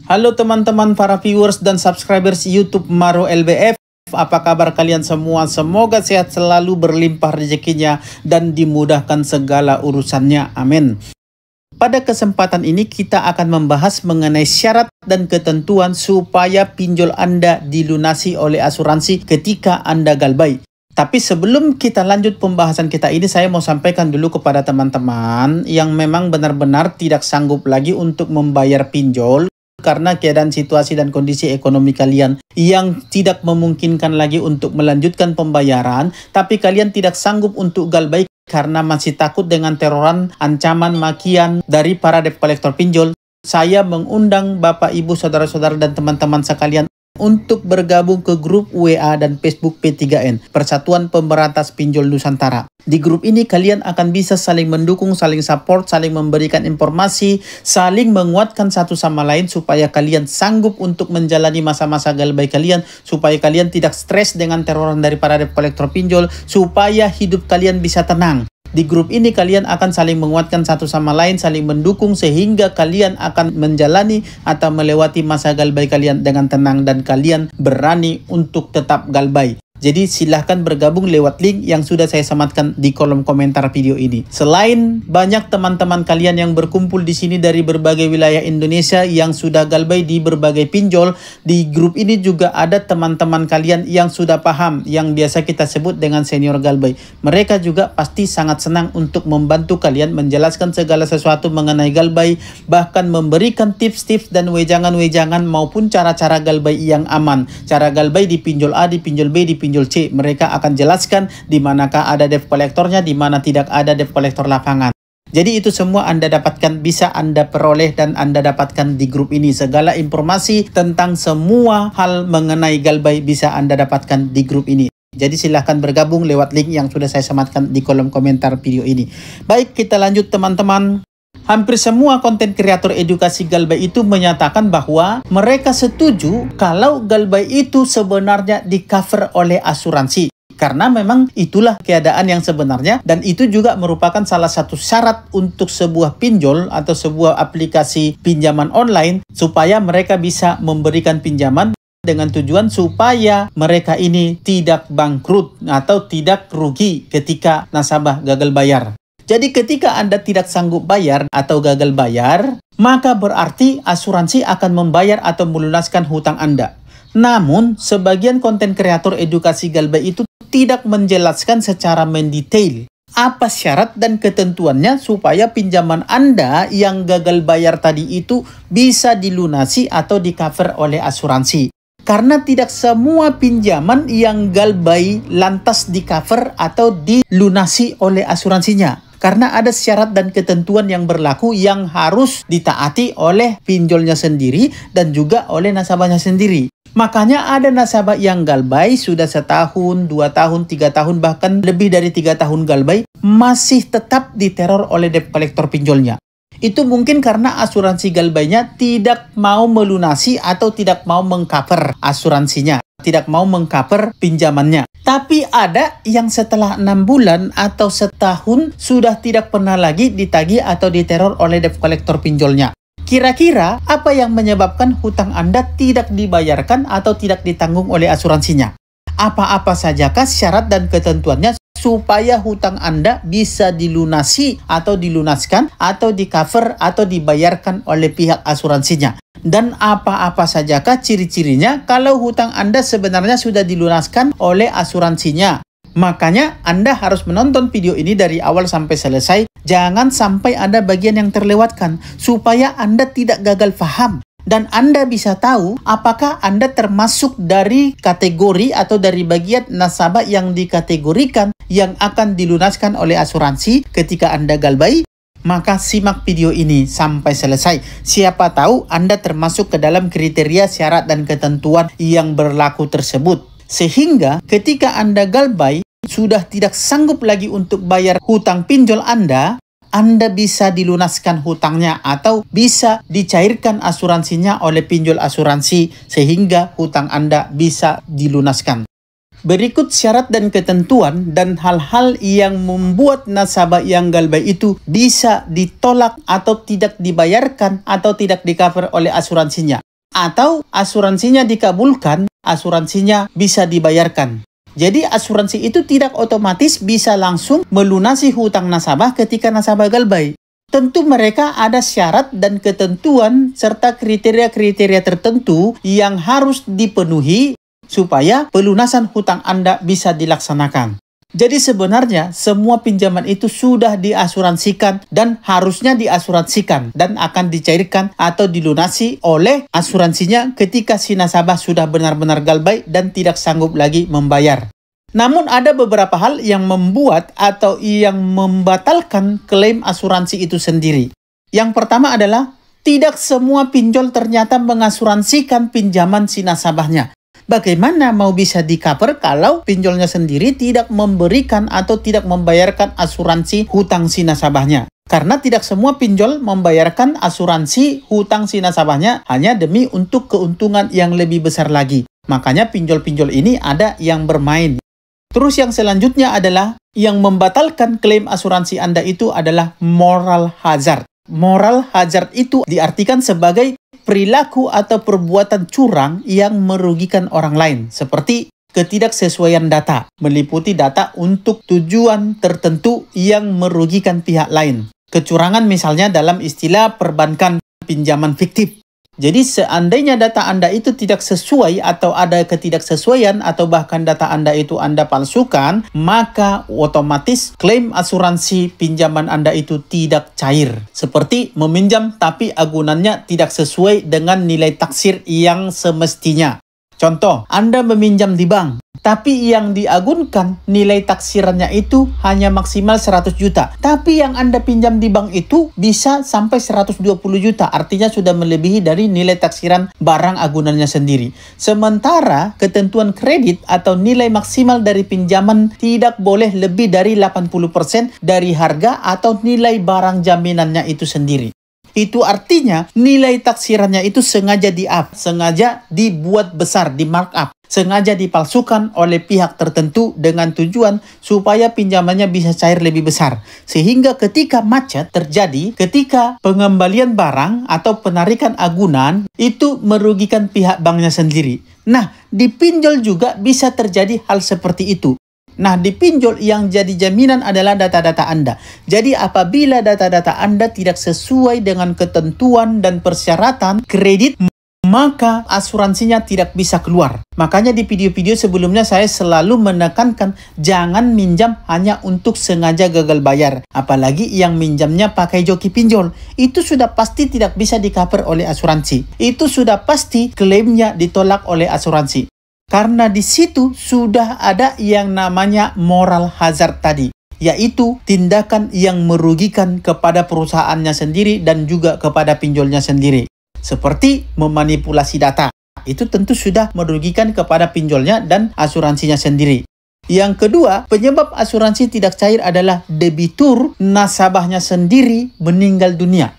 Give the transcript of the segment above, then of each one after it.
Halo teman-teman para viewers dan subscribers YouTube Maro LBF. Apa kabar kalian semua? Semoga sehat selalu, berlimpah rezekinya, dan dimudahkan segala urusannya. Amin. Pada kesempatan ini kita akan membahas mengenai syarat dan ketentuan supaya pinjol Anda dilunasi oleh asuransi ketika Anda galbay. Tapi sebelum kita lanjut pembahasan kita ini, saya mau sampaikan dulu kepada teman-teman yang memang benar-benar tidak sanggup lagi untuk membayar pinjol karena keadaan situasi dan kondisi ekonomi kalian yang tidak memungkinkan lagi untuk melanjutkan pembayaran, tapi kalian tidak sanggup untuk galbay karena masih takut dengan teroran, ancaman, makian dari para debt collector pinjol. Saya mengundang Bapak, Ibu, Saudara-saudara, dan teman-teman sekalian untuk bergabung ke grup WA dan Facebook P3N, Persatuan Pemberantas Pinjol Nusantara. Di grup ini kalian akan bisa saling mendukung, saling support, saling memberikan informasi, saling menguatkan satu sama lain supaya kalian sanggup untuk menjalani masa-masa galbay kalian, supaya kalian tidak stres dengan teroran dari para debt collector pinjol, supaya hidup kalian bisa tenang. Di grup ini kalian akan saling menguatkan satu sama lain, saling mendukung sehingga kalian akan menjalani atau melewati masa galbay kalian dengan tenang dan kalian berani untuk tetap galbay. Jadi silahkan bergabung lewat link yang sudah saya sematkan di kolom komentar video ini. Selain banyak teman-teman kalian yang berkumpul di sini dari berbagai wilayah Indonesia yang sudah galbay di berbagai pinjol, di grup ini juga ada teman-teman kalian yang sudah paham, yang biasa kita sebut dengan senior galbay. Mereka juga pasti sangat senang untuk membantu kalian menjelaskan segala sesuatu mengenai galbay, bahkan memberikan tips-tips dan wejangan-wejangan maupun cara-cara galbay yang aman. Cara galbay di pinjol A, di pinjol B, di pinjol C, mereka akan jelaskan di manakah ada debt collectornya, di mana tidak ada debt collector lapangan. Jadi itu semua Anda dapatkan, bisa Anda peroleh dan Anda dapatkan di grup ini. Segala informasi tentang semua hal mengenai galbay bisa Anda dapatkan di grup ini. Jadi silahkan bergabung lewat link yang sudah saya sematkan di kolom komentar video ini. Baik, kita lanjut teman-teman. Hampir semua konten kreator edukasi galbay itu menyatakan bahwa mereka setuju kalau galbay itu sebenarnya di cover oleh asuransi. Karena memang itulah keadaan yang sebenarnya, dan itu juga merupakan salah satu syarat untuk sebuah pinjol atau sebuah aplikasi pinjaman online supaya mereka bisa memberikan pinjaman dengan tujuan supaya mereka ini tidak bangkrut atau tidak rugi ketika nasabah gagal bayar. Jadi ketika Anda tidak sanggup bayar atau gagal bayar, maka berarti asuransi akan membayar atau melunaskan hutang Anda. Namun, sebagian konten kreator edukasi galbay itu tidak menjelaskan secara mendetail apa syarat dan ketentuannya supaya pinjaman Anda yang gagal bayar tadi itu bisa dilunasi atau di-cover oleh asuransi. Karena tidak semua pinjaman yang galbay lantas di-cover atau dilunasi oleh asuransinya. Karena ada syarat dan ketentuan yang berlaku yang harus ditaati oleh pinjolnya sendiri dan juga oleh nasabahnya sendiri. Makanya ada nasabah yang galbay sudah setahun, 2 tahun, 3 tahun, bahkan lebih dari 3 tahun galbay masih tetap diteror oleh debt collector pinjolnya. Itu mungkin karena asuransi galbaynya tidak mau melunasi atau tidak mau mengcover asuransinya, tidak mau mengcover pinjamannya. Tapi ada yang setelah 6 bulan atau setahun sudah tidak pernah lagi ditagih atau diteror oleh debt collector pinjolnya. Kira-kira apa yang menyebabkan hutang Anda tidak dibayarkan atau tidak ditanggung oleh asuransinya? Apa-apa sajakah syarat dan ketentuannya supaya hutang Anda bisa dilunasi atau dilunaskan atau di-cover atau dibayarkan oleh pihak asuransinya? Dan apa-apa sajakah ciri-cirinya kalau hutang Anda sebenarnya sudah dilunaskan oleh asuransinya? Makanya Anda harus menonton video ini dari awal sampai selesai. Jangan sampai ada bagian yang terlewatkan supaya Anda tidak gagal paham. Dan Anda bisa tahu apakah Anda termasuk dari kategori atau dari bagian nasabah yang dikategorikan yang akan dilunaskan oleh asuransi ketika Anda galbay. Maka simak video ini sampai selesai. Siapa tahu Anda termasuk ke dalam kriteria syarat dan ketentuan yang berlaku tersebut. Sehingga ketika Anda galbay sudah tidak sanggup lagi untuk bayar hutang pinjol Anda bisa dilunaskan hutangnya atau bisa dicairkan asuransinya oleh pinjol asuransi sehingga hutang Anda bisa dilunaskan. Berikut syarat dan ketentuan dan hal-hal yang membuat nasabah yang galbay itu bisa ditolak atau tidak dibayarkan atau tidak di-cover oleh asuransinya. atau asuransinya dikabulkan, asuransinya bisa dibayarkan. Jadi asuransi itu tidak otomatis bisa langsung melunasi hutang nasabah ketika nasabah galbay. Tentu mereka ada syarat dan ketentuan serta kriteria-kriteria tertentu yang harus dipenuhi supaya pelunasan hutang Anda bisa dilaksanakan. Jadi sebenarnya semua pinjaman itu sudah diasuransikan dan harusnya diasuransikan dan akan dicairkan atau dilunasi oleh asuransinya ketika si nasabah sudah benar-benar galbay dan tidak sanggup lagi membayar. Namun ada beberapa hal yang membuat atau yang membatalkan klaim asuransi itu sendiri. Yang pertama adalah tidak semua pinjol ternyata mengasuransikan pinjaman si nasabahnya. Bagaimana mau bisa di-cover kalau pinjolnya sendiri tidak memberikan atau tidak membayarkan asuransi hutang si nasabahnya? Karena tidak semua pinjol membayarkan asuransi hutang si nasabahnya hanya demi untuk keuntungan yang lebih besar lagi. Makanya pinjol-pinjol ini ada yang bermain. Terus yang selanjutnya adalah yang membatalkan klaim asuransi Anda itu adalah moral hazard. Moral hazard itu diartikan sebagai perilaku atau perbuatan curang yang merugikan orang lain, seperti ketidaksesuaian data, meliputi data untuk tujuan tertentu yang merugikan pihak lain. Kecurangan misalnya dalam istilah perbankan pinjaman fiktif. Jadi seandainya data Anda itu tidak sesuai atau ada ketidaksesuaian atau bahkan data Anda itu Anda palsukan, maka otomatis klaim asuransi pinjaman Anda itu tidak cair. Seperti meminjam tapi agunannya tidak sesuai dengan nilai taksir yang semestinya. Contoh, Anda meminjam di bank, tapi yang diagunkan nilai taksirannya itu hanya maksimal 100 juta. Tapi yang Anda pinjam di bank itu bisa sampai 120 juta. Artinya sudah melebihi dari nilai taksiran barang agunannya sendiri. Sementara ketentuan kredit atau nilai maksimal dari pinjaman tidak boleh lebih dari 80% dari harga atau nilai barang jaminannya itu sendiri. Itu artinya nilai taksirannya itu sengaja di-up, sengaja dibuat besar, di-markup, sengaja dipalsukan oleh pihak tertentu dengan tujuan supaya pinjamannya bisa cair lebih besar. Sehingga ketika macet terjadi, ketika pengembalian barang atau penarikan agunan, itu merugikan pihak banknya sendiri. Nah, di pinjol juga bisa terjadi hal seperti itu. Nah, di pinjol yang jadi jaminan adalah data-data Anda. Jadi apabila data-data Anda tidak sesuai dengan ketentuan dan persyaratan kredit, maka asuransinya tidak bisa keluar. Makanya di video-video sebelumnya saya selalu menekankan jangan minjam hanya untuk sengaja gagal bayar. Apalagi yang minjamnya pakai joki pinjol. Itu sudah pasti tidak bisa di-cover oleh asuransi. Itu sudah pasti klaimnya ditolak oleh asuransi. Karena di situ sudah ada yang namanya moral hazard tadi, yaitu tindakan yang merugikan kepada perusahaannya sendiri dan juga kepada pinjolnya sendiri. Seperti memanipulasi data, itu tentu sudah merugikan kepada pinjolnya dan asuransinya sendiri. Yang kedua, penyebab asuransi tidak cair adalah debitur nasabahnya sendiri meninggal dunia.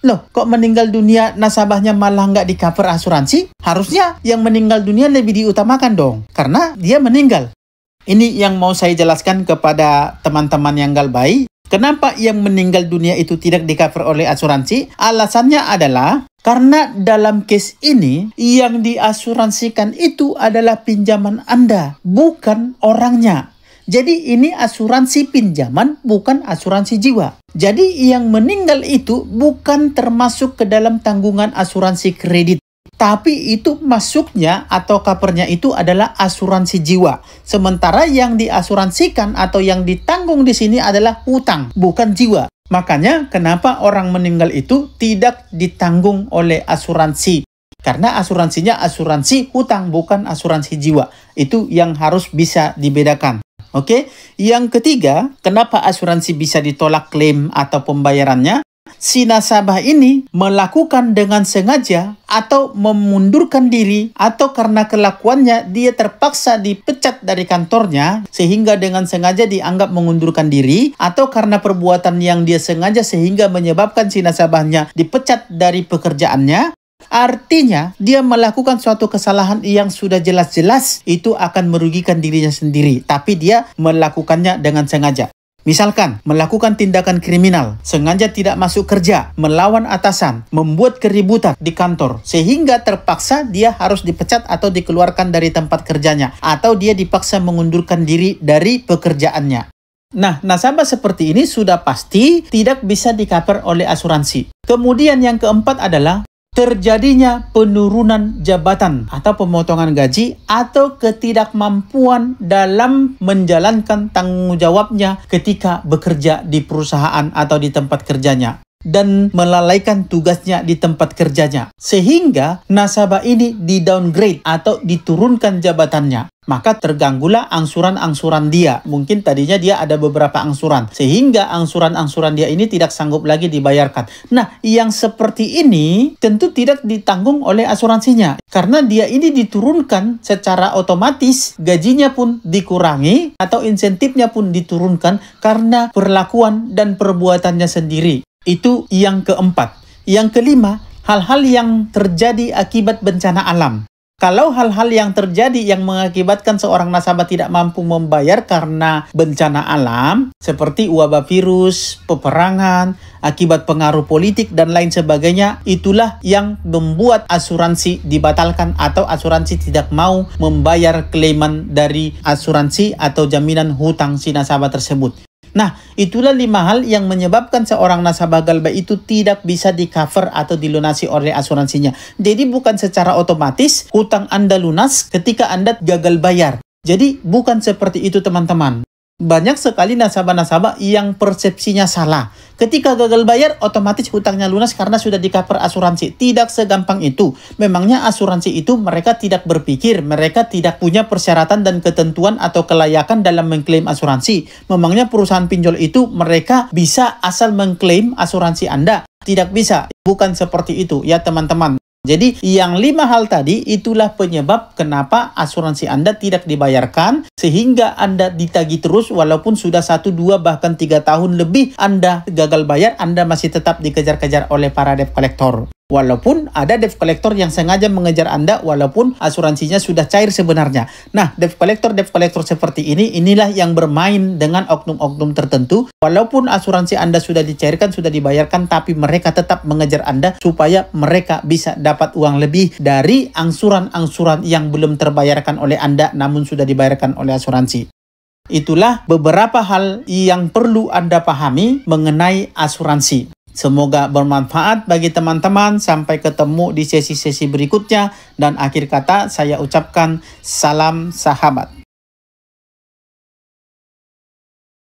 Loh, kok meninggal dunia nasabahnya malah nggak di-cover asuransi? Harusnya yang meninggal dunia lebih diutamakan dong, karena dia meninggal. Ini yang mau saya jelaskan kepada teman-teman yang galbay. Kenapa yang meninggal dunia itu tidak di-cover oleh asuransi? Alasannya adalah karena dalam case ini yang diasuransikan itu adalah pinjaman Anda, bukan orangnya. Jadi ini asuransi pinjaman, bukan asuransi jiwa. Jadi yang meninggal itu bukan termasuk ke dalam tanggungan asuransi kredit. Tapi itu masuknya atau covernya itu adalah asuransi jiwa. Sementara yang diasuransikan atau yang ditanggung di sini adalah hutang, bukan jiwa. Makanya kenapa orang meninggal itu tidak ditanggung oleh asuransi. Karena asuransinya asuransi hutang, bukan asuransi jiwa. Itu yang harus bisa dibedakan. Oke, yang ketiga, kenapa asuransi bisa ditolak klaim atau pembayarannya? Si nasabah ini melakukan dengan sengaja atau memundurkan diri atau karena kelakuannya dia terpaksa dipecat dari kantornya sehingga dengan sengaja dianggap mengundurkan diri, atau karena perbuatan yang dia sengaja sehingga menyebabkan si nasabahnya dipecat dari pekerjaannya. Artinya, dia melakukan suatu kesalahan yang sudah jelas-jelas itu akan merugikan dirinya sendiri. Tapi dia melakukannya dengan sengaja. Misalkan, melakukan tindakan kriminal, sengaja tidak masuk kerja, melawan atasan, membuat keributan di kantor, sehingga terpaksa dia harus dipecat atau dikeluarkan dari tempat kerjanya, atau dia dipaksa mengundurkan diri dari pekerjaannya. Nah, nasabah seperti ini sudah pasti tidak bisa di-cover oleh asuransi. Kemudian yang keempat adalah terjadinya penurunan jabatan atau pemotongan gaji atau ketidakmampuan dalam menjalankan tanggung jawabnya ketika bekerja di perusahaan atau di tempat kerjanya dan melalaikan tugasnya di tempat kerjanya sehingga nasabah ini di-downgrade atau diturunkan jabatannya. Maka terganggulah angsuran-angsuran dia. Mungkin tadinya dia ada beberapa angsuran, sehingga angsuran-angsuran dia ini tidak sanggup lagi dibayarkan. Nah, yang seperti ini tentu tidak ditanggung oleh asuransinya. Karena dia ini diturunkan secara otomatis, gajinya pun dikurangi, atau insentifnya pun diturunkan karena perlakuan dan perbuatannya sendiri. Itu yang keempat. Yang kelima, hal-hal yang terjadi akibat bencana alam. Kalau hal-hal yang terjadi yang mengakibatkan seorang nasabah tidak mampu membayar karena bencana alam, seperti wabah virus, peperangan, akibat pengaruh politik, dan lain sebagainya, itulah yang membuat asuransi dibatalkan atau asuransi tidak mau membayar klaiman dari asuransi atau jaminan hutang si nasabah tersebut. Nah, itulah 5 hal yang menyebabkan seorang nasabah galbah itu tidak bisa di-cover atau dilunasi oleh asuransinya. Jadi bukan secara otomatis hutang Anda lunas ketika Anda gagal bayar. Jadi bukan seperti itu, teman-teman. Banyak sekali nasabah-nasabah yang persepsinya salah. Ketika gagal bayar, otomatis hutangnya lunas karena sudah di-cover asuransi. Tidak segampang itu. Memangnya asuransi itu mereka tidak berpikir, mereka tidak punya persyaratan dan ketentuan atau kelayakan dalam mengklaim asuransi. Memangnya perusahaan pinjol itu mereka bisa asal mengklaim asuransi Anda? Tidak bisa. Bukan seperti itu ya, teman-teman. Jadi yang 5 hal tadi itulah penyebab kenapa asuransi Anda tidak dibayarkan sehingga Anda ditagih terus walaupun sudah 1, 2, bahkan 3 tahun lebih Anda gagal bayar, Anda masih tetap dikejar-kejar oleh para debt collector. Walaupun ada debt collector yang sengaja mengejar Anda walaupun asuransinya sudah cair sebenarnya. Nah, debt collector seperti ini, inilah yang bermain dengan oknum-oknum tertentu. Walaupun asuransi Anda sudah dicairkan, sudah dibayarkan, tapi mereka tetap mengejar Anda supaya mereka bisa dapat uang lebih dari angsuran-angsuran yang belum terbayarkan oleh Anda namun sudah dibayarkan oleh asuransi. Itulah beberapa hal yang perlu Anda pahami mengenai asuransi. Semoga bermanfaat bagi teman-teman. Sampai ketemu di sesi-sesi berikutnya. Dan akhir kata saya ucapkan salam sahabat.